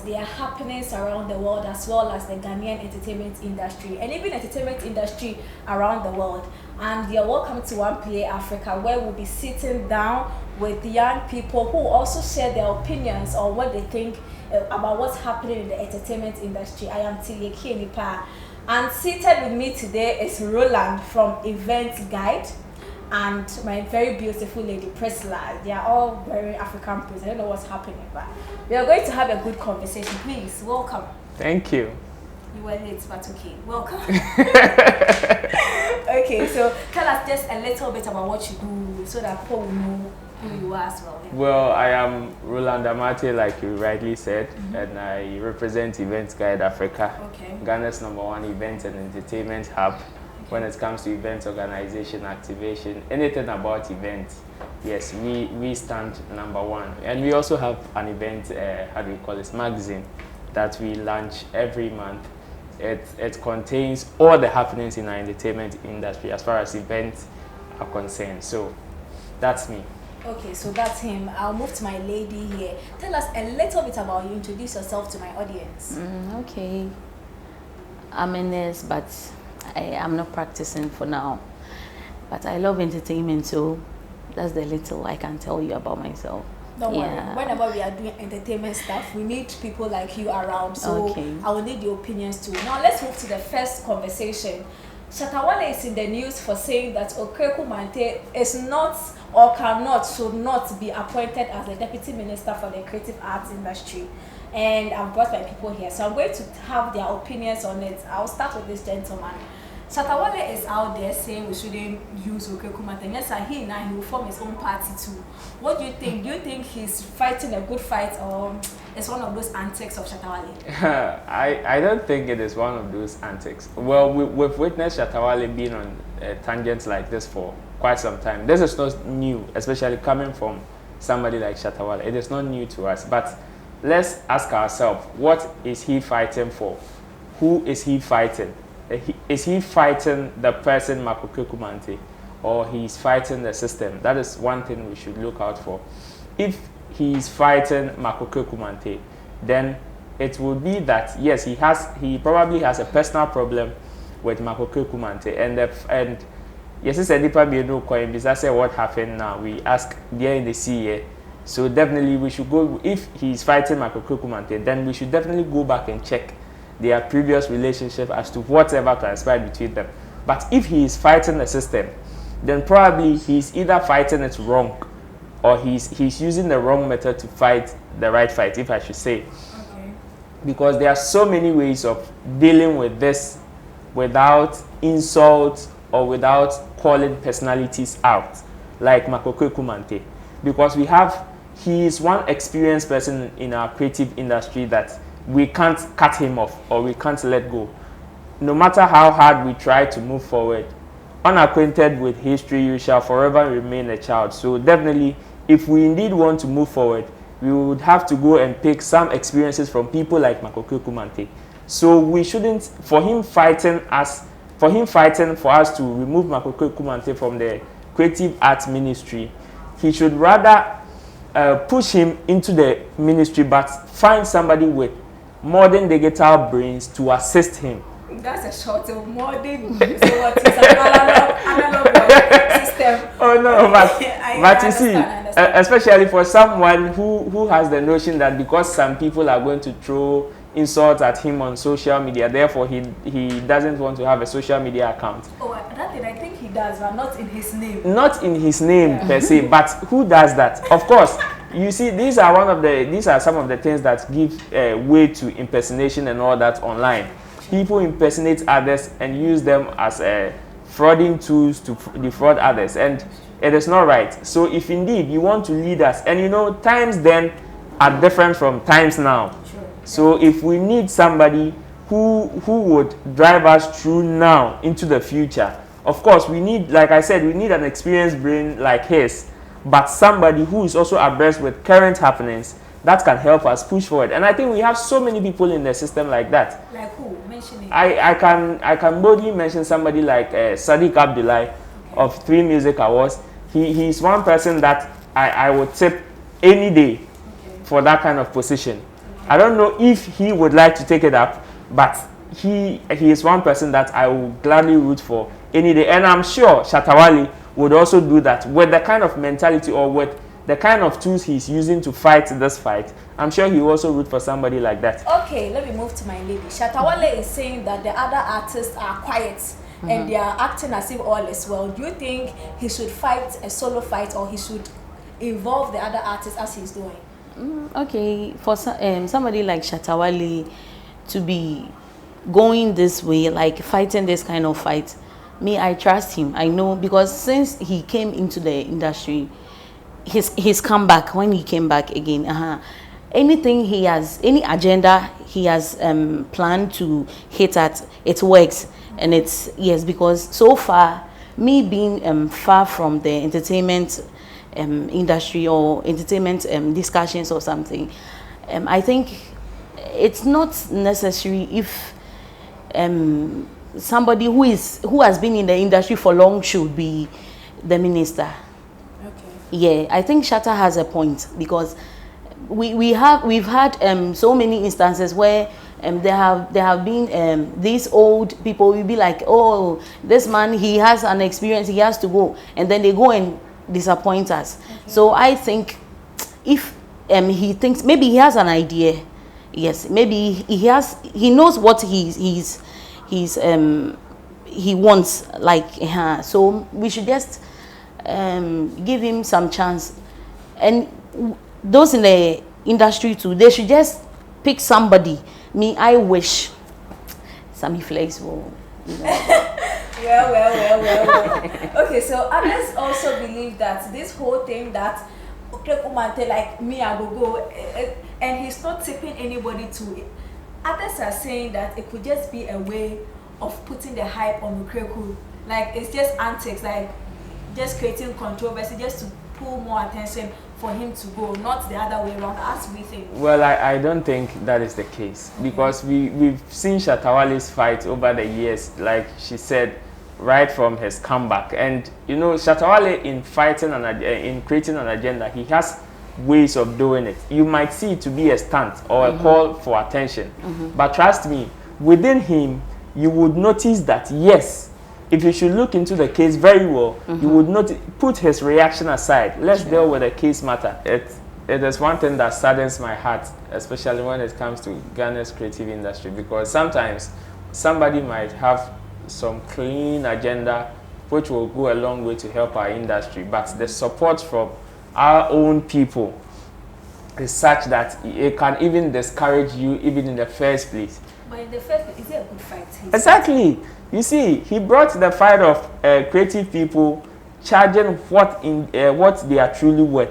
there are happenings around the world as well as the Ghanaian entertainment industry and even entertainment industry around the world. And you're welcome to Oneplay Africa, where we'll be sitting down with young people who also share their opinions on what they think about what's happening in the entertainment industry. I am Tileke Nipa, and seated with me today is Roland from Event Guide and my very beautiful lady Priscilla. They are all wearing African prints. I don't know what's happening, but we are going to have a good conversation. Please welcome. Thank you. You were late, but okay. Welcome. Okay, so tell us just a little bit about what you do so that people will know who you are as well. Yeah. Well, I am Roland Amate, like you rightly said, and I represent Event Guide Africa, Ghana's #1 event and entertainment hub. When it comes to events, organization, activation, anything about events, yes, we stand #1. And we also have an event, how do we call this, magazine that we launch every month. It contains all the happenings in our entertainment industry as far as events are concerned. So that's me. Okay, so that's him. I'll move to my lady here. Tell us a little bit about you. Introduce yourself to my audience. Okay. I'm a nurse, but I'm not practicing for now. But I love entertainment, so that's the little I can tell you about myself. Don't worry. Whenever we are doing entertainment stuff, we need people like you around. So I will need your opinions too. Now let's move to the first conversation. Shatta Wale is in the news for saying that Okraku Mantey is not or should not be appointed as the Deputy Minister for the Creative Arts Industry. And I've brought my people here, so I'm going to have their opinions on it. I'll start with this gentleman. Shatta Wale is out there saying we shouldn't use Okraku Mantey. Yes, he will form his own party too. What do you think? Do you think he's fighting a good fight, or it's one of those antics of Shatta Wale? I don't think it is one of those antics. Well, we've witnessed Shatta Wale being on tangents like this for quite some time. This is not new, especially coming from somebody like Shatta Wale. It is not new to us, but let's ask ourselves, what is he fighting for? Who is he fighting? Is he fighting the person Okraku Mantey, or he's fighting the system? That is one thing we should look out for. If he's fighting Okraku Mantey, then it will be that yes, he probably has a personal problem with Okraku Mantey, and yes, it's a deeper bienu coin because say what happened now. We ask there in the sea. So definitely we should go. If he's fighting Okraku Mantey, then we should definitely go back and check their previous relationship as to whatever transpired between them. But if he is fighting the system, then probably he's either fighting it wrong, or he's using the wrong method to fight the right fight, if I should say. Because there are so many ways of dealing with this without insult or without calling personalities out, like Okraku Mantey. Because he is one experienced person in our creative industry that we can't cut him off or we can't let go. No matter how hard we try to move forward, unacquainted with history, you shall forever remain a child. So definitely, if we indeed want to move forward, we would have to go and pick some experiences from people like Okraku Mantey. So we shouldn't, for him fighting for us to remove Okraku Mantey from the creative arts ministry, he should rather push him into the ministry, but find somebody with modern digital brains to assist him. That's a short of modern. So what is an analog system? Oh no, but you see, especially for someone who has the notion that because some people are going to throw insults at him on social media, therefore he doesn't want to have a social media account. Oh, that thing I think he does, but not in his name. Not in his name per se, but who does that? Of course, you see, these are some of the things that give way to impersonation and all that online. People impersonate others and use them as frauding tools to defraud others, and it is not right. So if indeed you want to lead us, and you know, times then are different from times now. So if we need somebody who would drive us through now into the future, of course we need, like I said, we need an experienced brain like his, but somebody who is also abreast with current happenings that can help us push forward. And I think we have so many people in the system like that. Like who? Mention it. I can boldly mention somebody like Sadiq Abdullahi of 3 Music Awards. He's one person that I would tip any day for that kind of position. I don't know if he would like to take it up, but he is one person that I will gladly root for any day. And I'm sure Shatta Wale would also do that with the kind of mentality or with the kind of tools he's using to fight this fight. I'm sure he will also root for somebody like that. Okay, let me move to my lady. Shatta Wale is saying that the other artists are quiet and they are acting as if all is well. Do you think he should fight a solo fight, or he should involve the other artists as he's doing? Okay, for somebody like Shatta Wale to be going this way, like fighting this kind of fight, me, I trust him. I know, because since he came into the industry, his comeback, when he came back again, anything he has, any agenda he has planned to hit at, it works. And it's, yes, because so far, me being far from the entertainment industry or entertainment discussions or something, I think it's not necessary if somebody who has been in the industry for long should be the minister. Okay. Yeah, I think Shatta has a point, because we've had so many instances where there have been these old people will be like, oh, this man, he has an experience, he has to go, and then they go and disappoint us. Okay. So I think if he thinks maybe he has an idea, yes, maybe he knows what he wants, like, so we should just give him some chance. And those in the industry too, they should just pick somebody. Me, I wish Sammy Flex will, you know. well. Okay, so others also believe that this whole thing that Okraku Mantey, like me, I will go, and he's not tipping anybody to it. Others are saying that it could just be a way of putting the hype on Okraku. Like, it's just antics, like just creating controversy, just to pull more attention for him to go, not the other way around, as we think. Well, I don't think that is the case, because we've seen Shatta Wale's fight over the years, like she said, right from his comeback. And you know, Shatta Wale, in fighting and in creating an agenda, he has ways of doing it. You might see it to be a stunt or a call for attention, but trust me, within him, you would notice that, yes, if you should look into the case very well, you would not put his reaction aside. Let's deal with the case matter. It is one thing that saddens my heart, especially when it comes to Ghana's creative industry, because sometimes somebody might have some clean agenda which will go a long way to help our industry, but the support from our own people is such that it can even discourage you even in the first place. But in the first place, is it a good fight? Exactly. You see, he brought the fight of creative people charging what they are truly worth,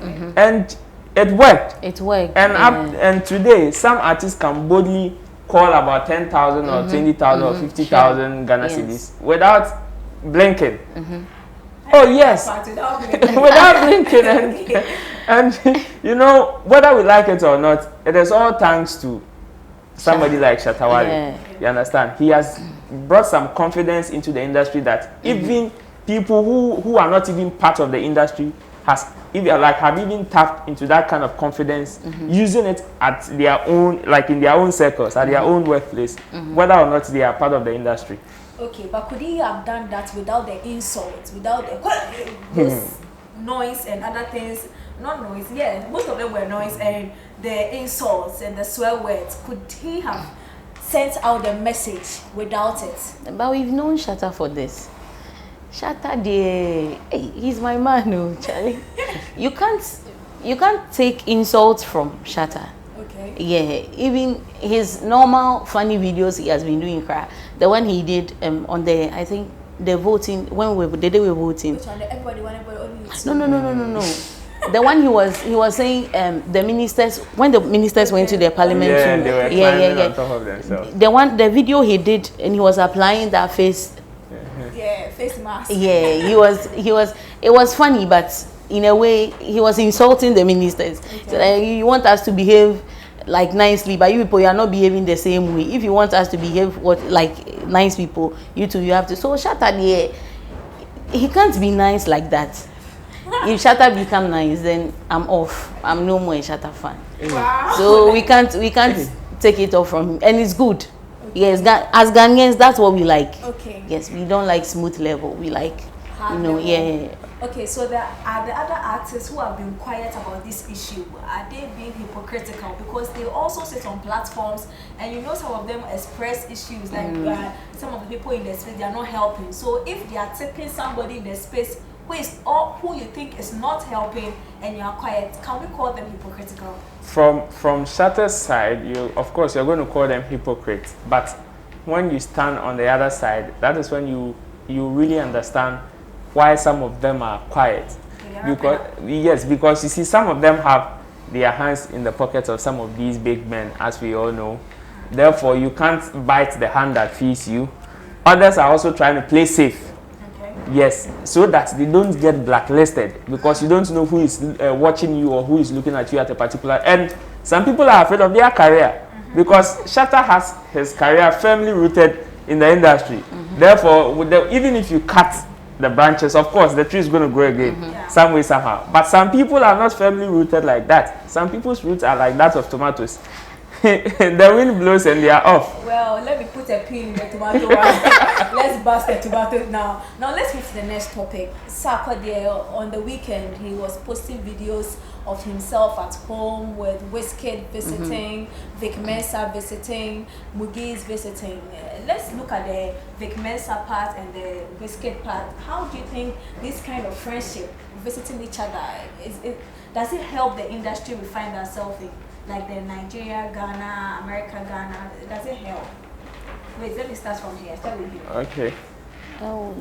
and it worked. It worked. And and today, some artists can boldly call about 10,000 or 20,000 or 50,000 Ghana cedis without blinking. Oh yes, without blinking, and you know, whether we like it or not, it is all thanks to somebody like Shatta Wale. Yeah. You understand? He has brought some confidence into the industry that even people who are not even part of the industry have even tapped into that kind of confidence, using it at their own, like in their own circles, at their own workplace, whether or not they are part of the industry. Okay, but could he have done that without the insults, without the noise and other things? Not noise, yeah, most of them were noise, and the insults and the swear words. Could he have sent out the message without it? But we've known Shatta for this. Shatta, he's my man, no, Charlie. You can't take insults from Shatta. Okay. Yeah, even his normal funny videos he has been doing. The one he did on the, I think, the voting, the day we were voting. Which one? Everybody, only No. The one he was saying the ministers, when the ministers went to their parliament, they were climbing on top of themselves. The video he did, and he was applying that face. Yeah, face mask. Yeah, it was funny, but in a way he was insulting the ministers. Okay. So, like, you want us to behave like nicely, but you people, you are not behaving the same way. If you want us to behave like nice people, you have to. So Shatta, he can't be nice like that. if Shatta become nice, then I'm off. I'm no more a Shatta fan. Wow. So we can't take it off from him, and it's good. Okay. Yes, as Ghanaians, that's what we like. Okay. Yes, we don't like smooth level. We like, hard level. Yeah. Okay, so there are the other artists who have been quiet about this issue. Are they being hypocritical? Because they also sit on platforms, and some of them express issues like some of the people in the space, they are not helping. So if they are tipping somebody in the space who you think is not helping and you are quiet, can we call them hypocritical? From Shatta's side, of course you're going to call them hypocrites, but when you stand on the other side, that is when you really understand why some of them are quiet. Because you see, some of them have their hands in the pockets of some of these big men, as we all know. Therefore, you can't bite the hand that feeds you. Others are also trying to play safe. Okay. Yes, so that they don't get blacklisted, because you don't know who is watching you or who is looking at you at a particular. And some people are afraid of their career, because Shatta has his career firmly rooted in the industry. Therefore, even if you cut the branches, of course the tree is going to grow again, some way, somehow. But some people are not firmly rooted like that. Some people's roots are like that of tomatoes. The wind blows and they are off. Well, let me put a pin in the tomato one. Let's bust the tomato now. Now let's move to the next topic. Sarkodie, on the weekend, he was posting videos of himself at home with Wizkid visiting, Vic Mensah visiting, Mugi's visiting. Let's look at the Vic Mensah part and the Wizkid part. How do you think this kind of friendship, visiting each other, does it help the industry we find ourselves in? Like the Nigeria, Ghana, America, Ghana, does it help? Wait, let me start from here. Start with you. Okay. Oh,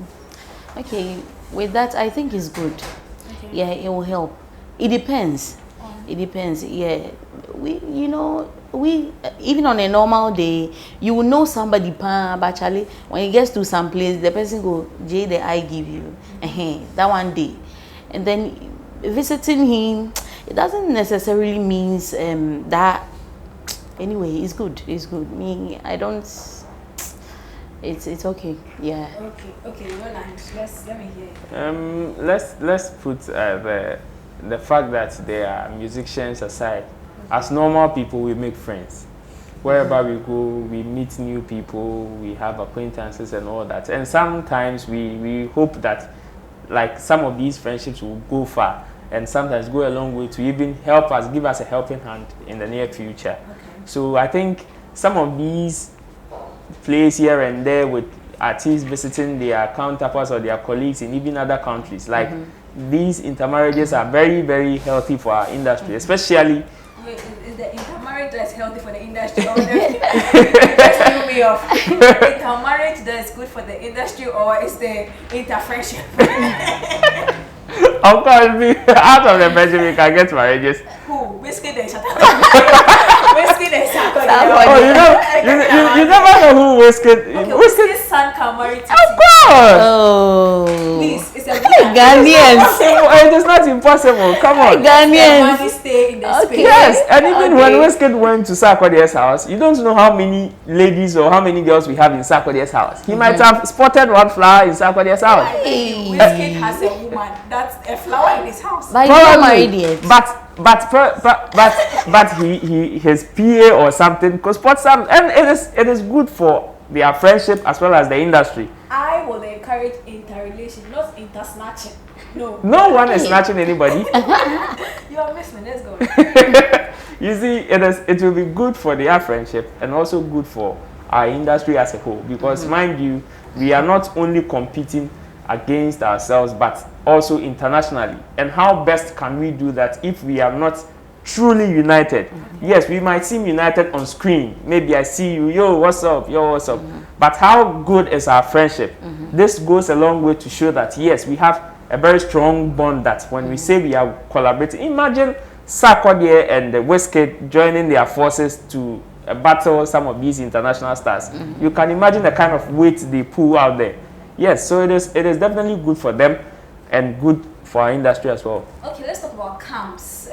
okay. With that, I think it's good. Okay. Yeah, it will help. It depends. It depends. Yeah, we even on a normal day, you will know somebody. But actually, when it gets to some place, the person go, "Jay, the I give you." That one day, and then visiting him, it doesn't necessarily means that. Anyway, it's good. It's good. Me, I don't. It's okay. Yeah. Okay. Let me hear. Let's put the fact that they are musicians aside. As normal people, we make friends. Wherever we go, we meet new people, we have acquaintances and all that. And sometimes we hope that like some of these friendships will go far and sometimes go a long way to even help us, give us a helping hand in the near future. Okay. So I think some of these plays here and there with artists visiting their counterparts or their colleagues in even other countries, like these intermarriages are very, very healthy for our industry, especially. Wait, is the intermarriage that's healthy for the industry, or just me off? Intermarriage that's good for the industry, or is the interfriendship? Of course, out of the friendship we can get marriages. Who? Wizkid and Shatta. Wizkid and Sarkodie. Oh, you never know who Wizkid. Okay, Wizkid's son can marry Titi. Of course. Oh. Please, it's a Ghanaians. It is not impossible. Come on. Ghanaians. Money stay in the space. Yes, and even when Wizkid went to Sarkodie's house, you don't know how many ladies or how many girls we have in Sarkodie's house. He might have spotted one flower in Sarkodie's house. Wizkid has a woman that's a flower in his house. But he's not married yet. But his PA or something could spot some, and it is good for their friendship as well as the industry. I will encourage interrelation, not intersnatching. No one is snatching anybody. You are missing. Let's go. You see, it will be good for their friendship and also good for our industry as a whole, because mind you, we are not only competing against ourselves but also internationally. And how best can we do that if we are not truly united? Yes, we might seem united on screen. Maybe I see you, yo, what's up, yo, what's up. But how good is our friendship? This goes a long way to show that yes, we have a very strong bond, that when we say we are collaborating, imagine Sarkodie and Wizkid joining their forces to battle some of these international stars. You can imagine the kind of weight they pull out there. Yes, so it is definitely good for them and good for our industry as well. Okay, let's talk about camps.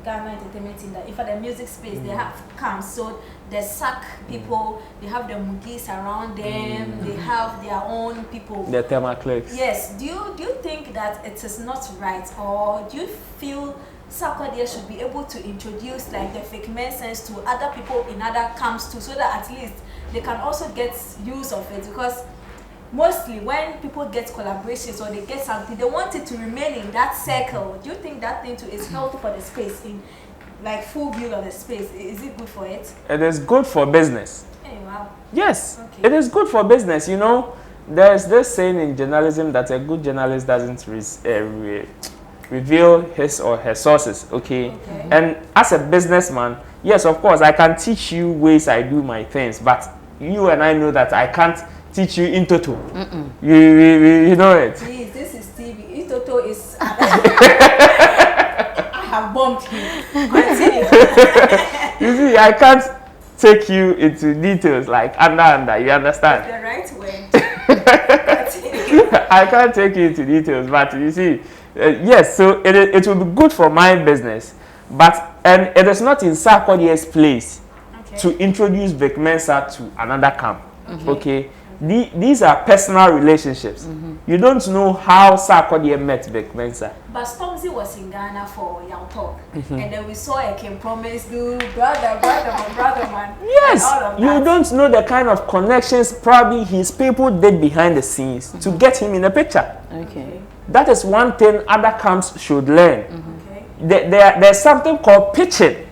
Ghana entertainment in the, if at the music space, they have camps. So the SAC people, they have the Mugis around them, they have their own people. The Tema clicks. Yes. Do you think that it is not right, or do you feel Sarkodie should be able to introduce like the Vic Mensahs to other people in other camps too, so that at least they can also get use of it? Because mostly when people get collaborations or they get something, they want it to remain in that circle. Do you think that thing too is healthy for the space, in like full view of the space? Is it good for it? It is good for business. Hey, wow. Yes, okay. It is good for business. You know, there's this saying in journalism that a good journalist doesn't reveal his or her sources, okay? And as a businessman, yes, of course, I can teach you ways I do my things, but you and I know that I can't teach you in toto. You know it. Please, this is TV. In toto is... I have bumped him. Continue. You see, I can't take you into details like under, you understand? The right way. I can't take you into details, but you see, yes, so it will be good for my business, but it is not in Sarkodie's place to introduce Vic Mensah to another camp. Okay. These are personal relationships. You don't know how Sarkodie met Vic Mensah. But Stormzy was in Ghana for Young Talk, and then we saw a Kim Promise do brother man. Yes, you don't know the kind of connections probably his people did behind the scenes to get him in a picture. Okay. That is one thing other camps should learn. There's something called pitching.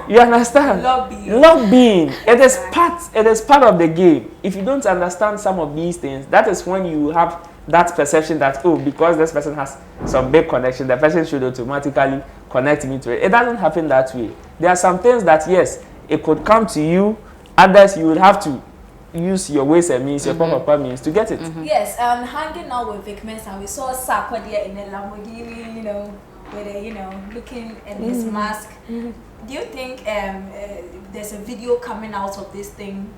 You understand? Lobbying. It is part of the game. If you don't understand some of these things, that is when you have that perception that, oh, because this person has some big connection, the person should automatically connect me to it. It doesn't happen that way. There are some things that, yes, it could come to you. Others, you would have to use your ways and means, your proper means to get it. Yes, hanging out with Vic Mensah, we saw Sarkodie in a Lamborghini, you know, with a, you know, looking at his mask. Do you think there's a video coming out of this thing,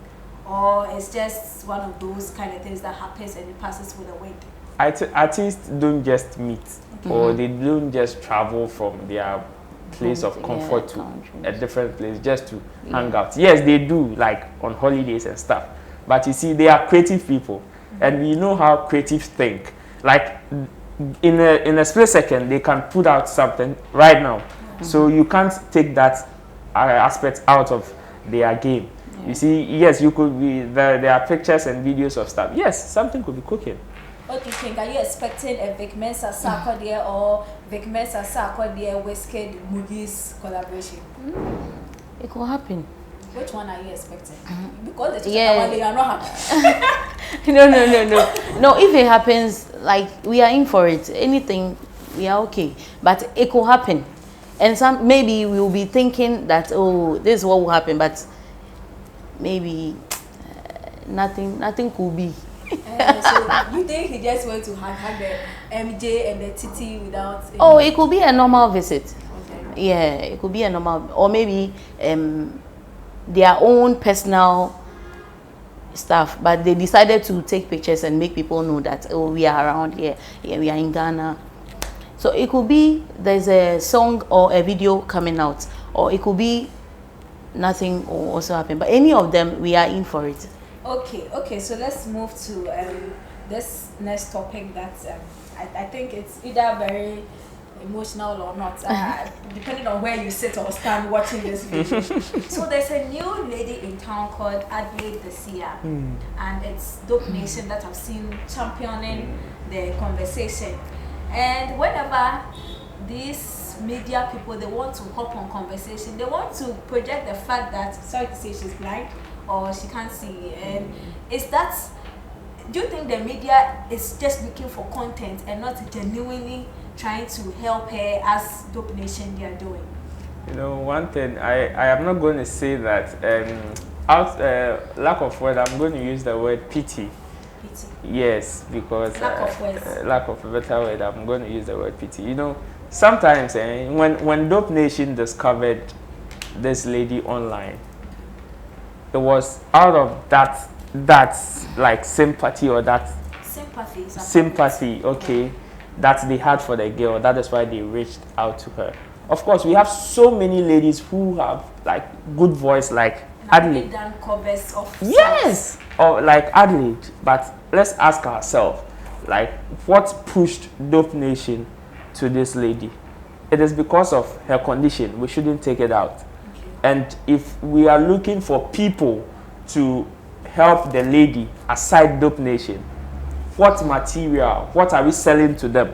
or it's just one of those kind of things that happens and it passes with the wind? Artists don't just meet, or they don't just travel from their place of comfort to a different place just to hang out. Yes, they do, like on holidays and stuff. But you see, they are creative people, and we know how creatives think. Like in a split second, they can put out something right now. So you can't take that aspect out of their game. You see, yes, you could be there are pictures and videos of stuff. Yes, something could be cooking. What do you think? Are you expecting a Vic Mensah Sarkodie or Vic Mensah Sarkodie Wizkid Mugis collaboration? It could happen. Which one are you expecting? Because the Shatta Wale are not happy. No. No, if it happens, like, we are in for it. Anything, we are okay. But it could happen. And maybe we will be thinking that, oh, this is what will happen, but maybe nothing could be. So you think he just went to hug the MJ and the Titi without... Oh, it could be a normal visit. Okay. Yeah, it could be a normal, or maybe their own personal stuff, but they decided to take pictures and make people know that, oh, we are around here, we are in Ghana. So it could be there's a song or a video coming out, or it could be nothing will also happen. But any of them, we are in for it. Okay. So let's move to this next topic that I think it's either very emotional or not, depending on where you sit or stand watching this video. So there's a new lady in town called Adelaide this year, and it's Dope Nation that I've seen championing the conversation. And whenever these media people, they want to hop on conversation, they want to project the fact that, sorry to say, she's blind or she can't see. And is that, do you think the media is just looking for content and not genuinely trying to help her as Dope Nation they are doing? You know, one thing, I am not going to say that, lack of word, I'm going to use the word pity. Yes, because lack of a better word, I'm going to use the word pity. You know, sometimes when Dope Nation discovered this lady online, it was out of that like sympathy or that sympathy, okay, that they had for the girl. That is why they reached out to her. Of course, we have so many ladies who have like good voice, like Adelaide. Done covers of yes, or like Adelaide. But let's ask ourselves, like, what pushed Dope Nation to this lady? It is because of her condition. We shouldn't take it out. Okay. And if we are looking for people to help the lady aside Dope Nation, what material, what are we selling to them?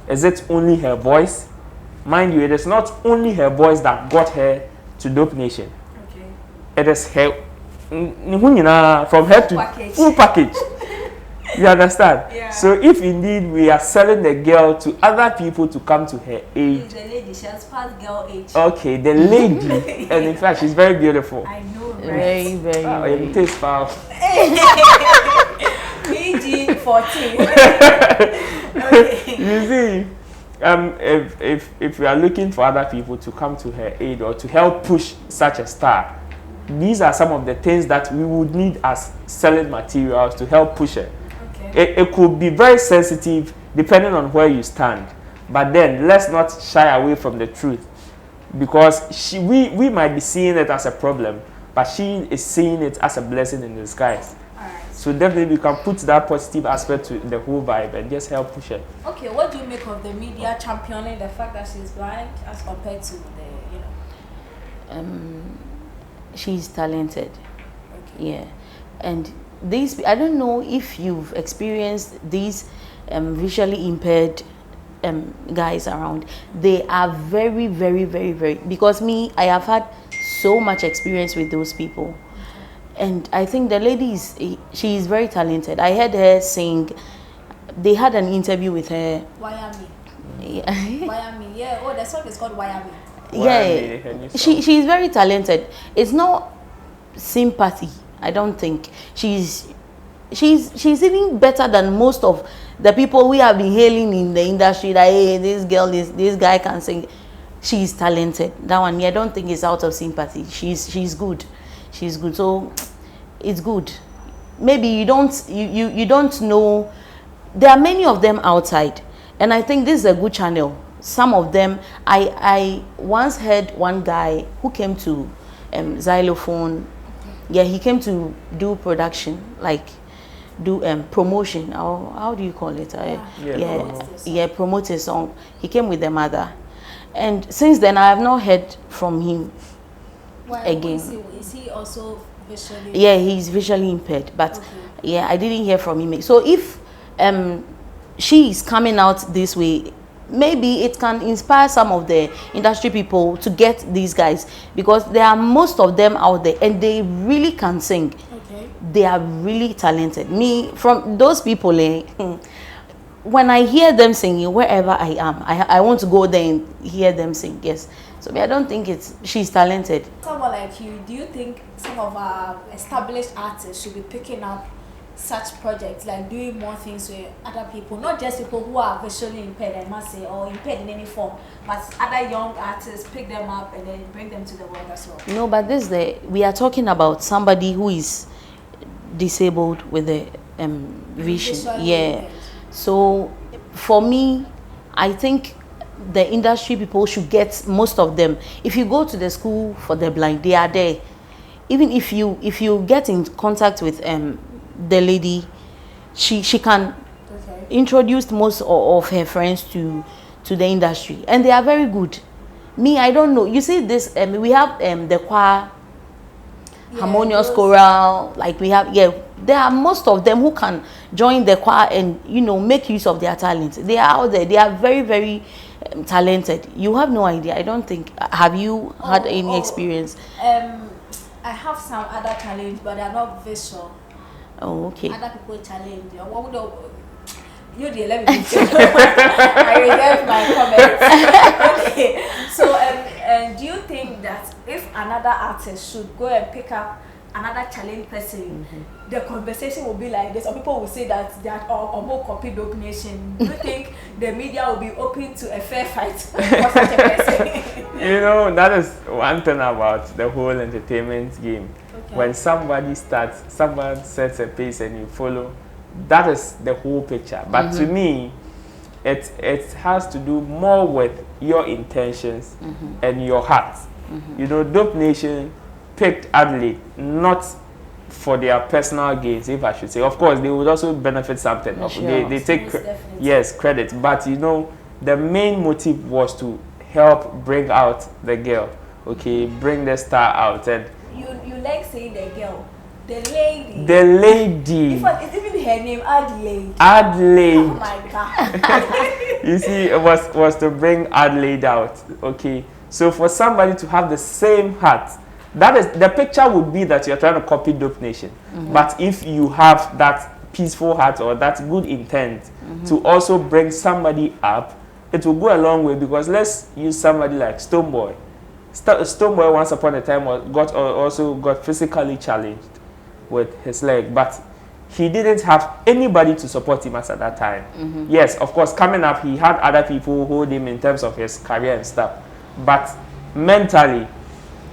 Is it only her voice? Mind you, it is not only her voice that got her to Dope Nation. Okay. It is her, from her to full package. You understand? Yeah. So if indeed we are selling the girl to other people to come to her age. The lady, she has passed girl age. Okay, the lady. And in fact, she's very beautiful. I know, right? Very, very. Oh, it tastes foul. PG 14. Okay. You see, if we are looking for other people to come to her aid or to help push such a star, these are some of the things that we would need as selling materials to help push her. Okay. It could be very sensitive depending on where you stand, but then let's not shy away from the truth, because we might be seeing it as a problem, but she is seeing it as a blessing in disguise. So definitely we can put that positive aspect to the whole vibe and just help push it. Okay, what do you make of the media championing the fact that she's blind as compared to the, she's talented. Okay. Yeah. And these, I don't know if you've experienced these visually impaired guys around. They are very, very, very, very, because I have had so much experience with those people. And I think the lady she is very talented. I heard her sing. They had an interview with her. Wyami. Yeah. Wyami. Yeah. Oh, the song is called Wyami. Yeah. She is very talented. It's not sympathy. I don't think she's even better than most of the people we have been hailing in the industry. That hey, this guy can sing. She's talented. That one, I don't think it's out of sympathy. She's good. She's good, so it's good. Maybe you don't know. There are many of them outside, and I think this is a good channel. Some of them, I once heard one guy who came to Xylophone. Yeah, he came to do production, like do promotion. How do you call it? Promote a song. He came with the mother, and since then I have not heard from him. Again. Is he also visually? Yeah, he's visually impaired, but okay. Yeah, I didn't hear from him. So if she is coming out this way, maybe it can inspire some of the industry people to get these guys, because there are most of them out there and they really can sing. Okay. They are really talented. From those people, when I hear them singing wherever I am, I want to go there and hear them sing. Yes. So I don't think she's talented. Someone like you, do you think some of our established artists should be picking up such projects, like doing more things with other people, not just people who are visually impaired, I must say, or impaired in any form, but other young artists, pick them up and then bring them to the world as well? No, but we are talking about somebody who is disabled with a vision. Yeah. Impaired. So for me, I think the industry people should get most of them. If you go to the school for the blind, they are there. Even if you get in contact with the lady, she can introduce most of her friends to the industry, and they are very good. I don't know. You see this, we have the choir, harmonious choral, like we have, there are most of them who can join the choir and make use of their talent. They are out there. They are very, very talented. You have no idea. I don't think. Have you had any experience? I have some other talent, but they are not visual. Oh, okay. Other people challenge. You did, let me I reserve my comments. Okay. So, do you think that if another artist should go and pick up another challenge person, the conversation will be like this? Some people will say that they are more copy Dope Nation. Do you think the media will be open to a fair fight for such a person? That is one thing about the whole entertainment game. Okay. When someone sets a pace and you follow, that is the whole picture. But to me, it has to do more with your intentions and your heart. You know, Dope Nation picked Adelaide not for their personal gains, if I should say. Of course, they would also benefit something. Sure. They take credit, but you know, the main motive was to help bring out the girl. Okay, bring the star out. And you like saying the girl. The lady. The lady. It's even her name, Adelaide. Adelaide. Oh my God. You see, it was to bring Adelaide out. Okay. So for somebody to have the same heart, that is the picture would be that you're trying to copy Dope Nation. But if you have that peaceful heart or that good intent to also bring somebody up, it will go a long way. Because let's use somebody like Stonebwoy. Stonebwoy once upon a time also got physically challenged with his leg, but he didn't have anybody to support him at that time. Yes, of course, coming up, he had other people who hold him in terms of his career and stuff, but mentally,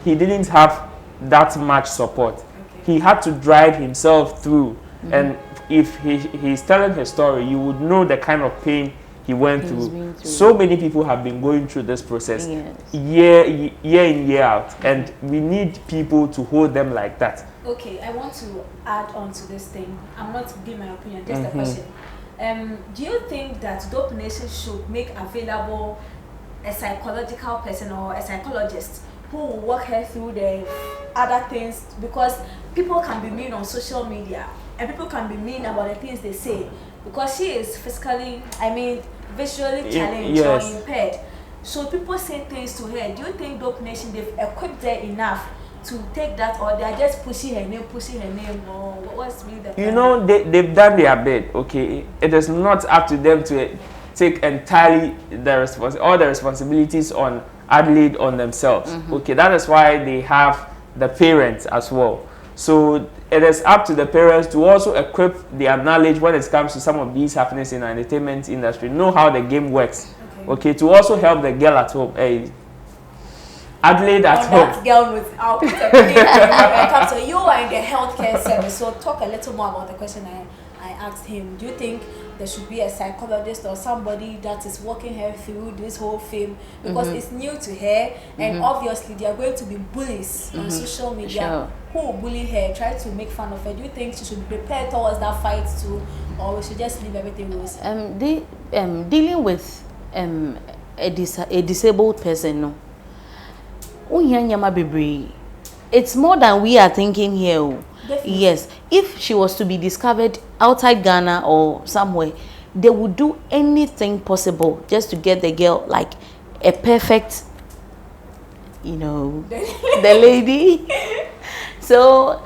he didn't have that much support. He had to drive himself through, and if he's telling his story, you would know the kind of pain he went through. So many people have been going through this process year in, year out, and we need people to hold them like that. Okay, I want to add on to this thing. I'm not giving my opinion, just a question. Do you think that Dope Nation should make available a psychological person or a psychologist who will walk her through the other things? Because people can be mean on social media and people can be mean about the things they say, because she is physically, visually challenged or impaired. So people say things to her. Do you think Dope Nation, they've equipped her enough to take that, or they are just pushing her name, or what's really the plan? You know, they've done their bit, okay? It is not up to them to take entirely all the responsibilities on Adelaide on themselves. Okay, that is why they have the parents as well. So it is up to the parents to also equip their knowledge when it comes to some of these happenings in the entertainment industry, know how the game works. Okay, to also help the girl at home. Adelaide at home. That girl with our when it comes to you are in the healthcare service. So talk a little more about the question I asked him. Do you think there should be a psychologist or somebody that is walking her through this whole film? Because it's new to her, and obviously there are going to be bullies on social media who will bully her, try to make fun of her. Do you think she should prepare towards that fight too, or we should just leave everything loose? Dealing with a disabled person, no. It's more than we are thinking here. Definitely. Yes, if she was to be discovered outside Ghana or somewhere, they would do anything possible just to get the girl like a perfect, the lady. So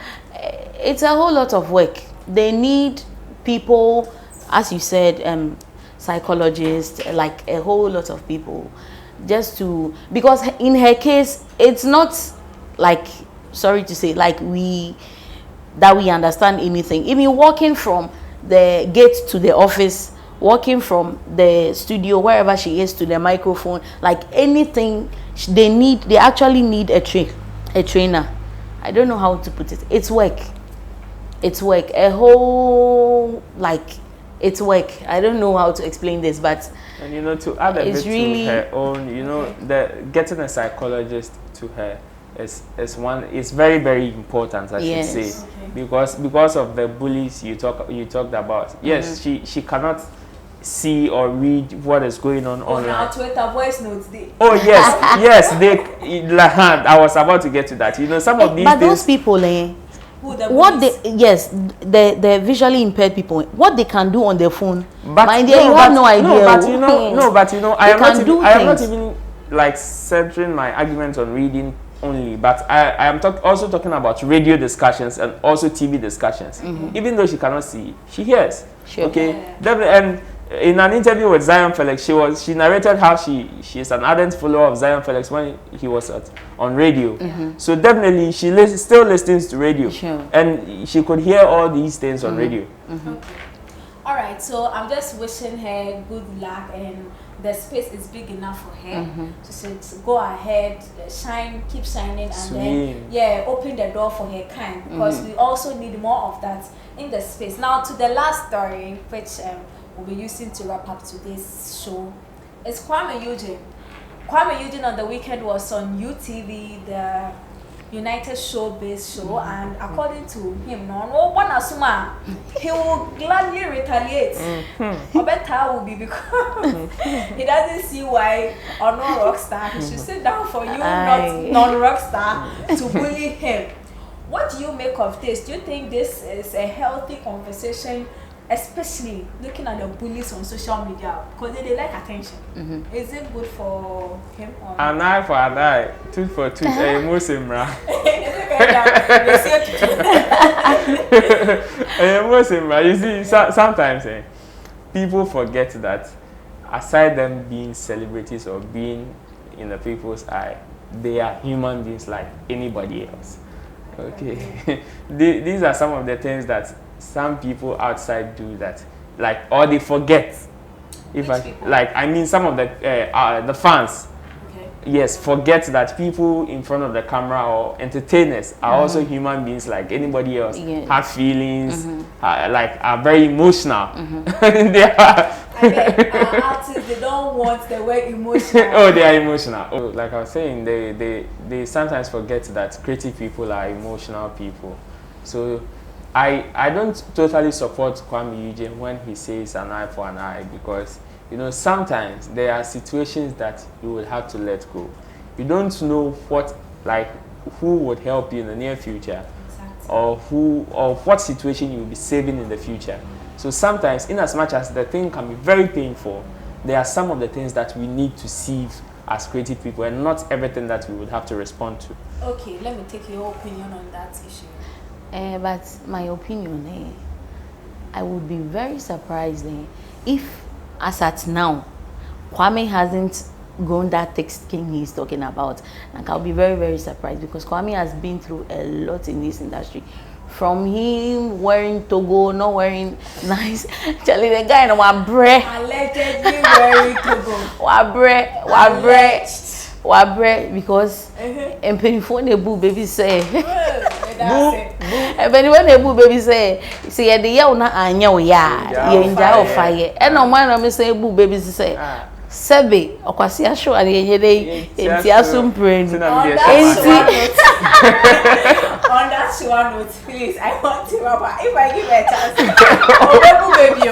it's a whole lot of work. They need people, as you said, psychologists, like a whole lot of people, just to, because in her case, it's not like, sorry to say, like we understand anything. Even walking from the gate to the office, walking from the studio, wherever she is, to the microphone, like anything they actually need a trainer. I don't know how to put it. It's work. It's work. It's work. I don't know how to explain this, but and to add a bit really to her own, getting a psychologist to her is very, very important, I should say, because of the bullies you talked about. Yes, she cannot see or read what is going on online. Now Twitter voice notes day. Oh yes, I was about to get to that. Some of these but those people, the visually impaired people, what they can do on their phone, but you have no idea. I am not even like centering my argument on reading only, but I am also talking about radio discussions and also TV discussions. Even though she cannot see, she hears. Sure. Okay, and in an interview with Zion Felix, she narrated how she is an ardent follower of Zion Felix when he was on radio. So definitely she still listens to radio, and she could hear all these things on radio. All right, so I'm just wishing her good luck, and the space is big enough for her. She said, go ahead, shine, keep shining, and then open the door for her kind, because we also need more of that in the space. Now to the last story, which we'll be using to wrap up today's show, is Kuami Eugene. Kuami Eugene on the weekend was on UTV, the United Showbiz show, and according to him, he will gladly retaliate. Obeta will be because he doesn't see why or no rockstar. He should sit down for you, not non-rockstar, to bully him. What do you make of this? Do you think this is a healthy conversation, especially looking at the bullies on social media, because they like attention? Is it good for him? Or an eye for an eye, tooth for tooth, a Muslim. You see, sometimes people forget that aside them being celebrities or being in the people's eye, they are human beings like anybody else. Okay. These are some of the things that some people outside do that, like, or they forget. Some of the fans, yes, forget that people in front of the camera or entertainers are also human beings like anybody else. Have feelings, are very emotional. They are. Artists, they don't want the word emotional. Oh, they are emotional. Oh, like I was saying, they sometimes forget that creative people are emotional people. So I don't totally support Kuami Eugene when he says an eye for an eye, because sometimes there are situations that you will have to let go. You don't know who would help you in the near future, or what situation you will be saving in the future. So sometimes, in as much as the thing can be very painful, there are some of the things that we need to see as creative people, and not everything that we would have to respond to. Okay, let me take your opinion on that issue. But my opinion, I would be very surprised if, as at now, Kwame hasn't grown that thick skin he's talking about. Like, I'll be very, very surprised, because Kwame has been through a lot in this industry. From him wearing togo, not wearing nice. Charlie, the guy in Wabre. Allegedly wearing togo. Wabre, because and when the boo baby say, and when the boo baby say the yaw na anya ya yenja of fire. And no man me say boo baby say. Sebe okwasi asho ani yenyede enti asum brain on that one note, please, I want to wrap up. If I give a chance, Obebu baby,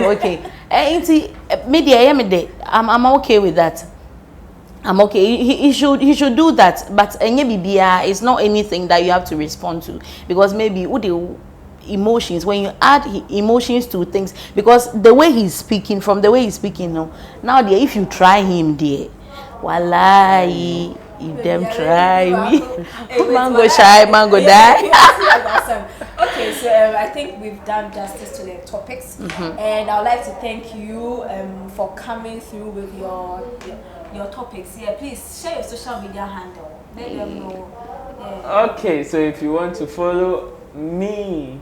okay. Media, I'm okay with that. I'm okay. He should do that, but BBR is not anything that you have to respond to, because maybe emotions, when you add emotions to things, because the way he's speaking, now if you try him there, wallahi, if them try me, mango shy, mango die. Okay, so I think we've done justice to the topics, and I'd like to thank you for coming through with your topics. Please share your social media handle, let them know. Okay, so if you want to follow me,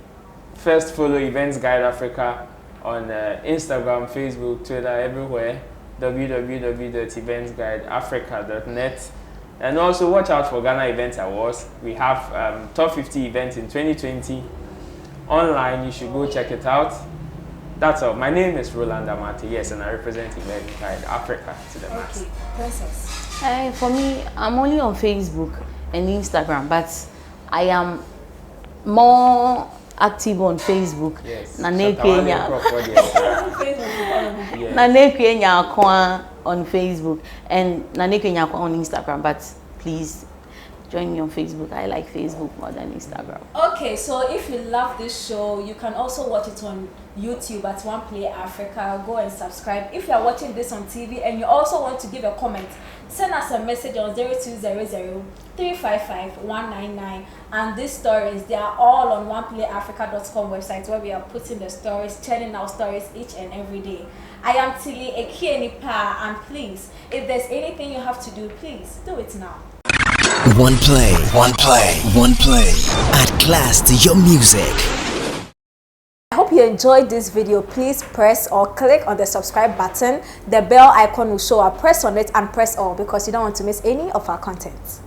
first follow Events Guide Africa on Instagram, Facebook, Twitter, everywhere. www.eventsguideafrica.net. And also watch out for Ghana Events Awards. We have top 50 events in 2020 online. You should go check it out. That's all. My name is Roland Amati, yes, and I represent Events Guide Africa to the max. Okay, Princess. For me, I'm only on Facebook and Instagram, but I am more active on Facebook. Yes. Nane Kenya on Facebook and Nane Kenya on Instagram. But please join me on Facebook. I like Facebook more than Instagram. Okay, so if you love this show, you can also watch it on YouTube at OneplayAfrica. Go and subscribe. If you are watching this on TV and you also want to give a comment, send us a message on 0200-355-199. And these stories, they are all on OneplayAfrica.com website, where we are putting the stories, churning out stories each and every day. I am Tilly Ekienipa, and please, if there's anything you have to do, please do it now. Oneplay. Add class to your music. I hope you enjoyed this video. Please press or click on the subscribe button. The bell icon will show up. Press on it and press all because you don't want to miss any of our content.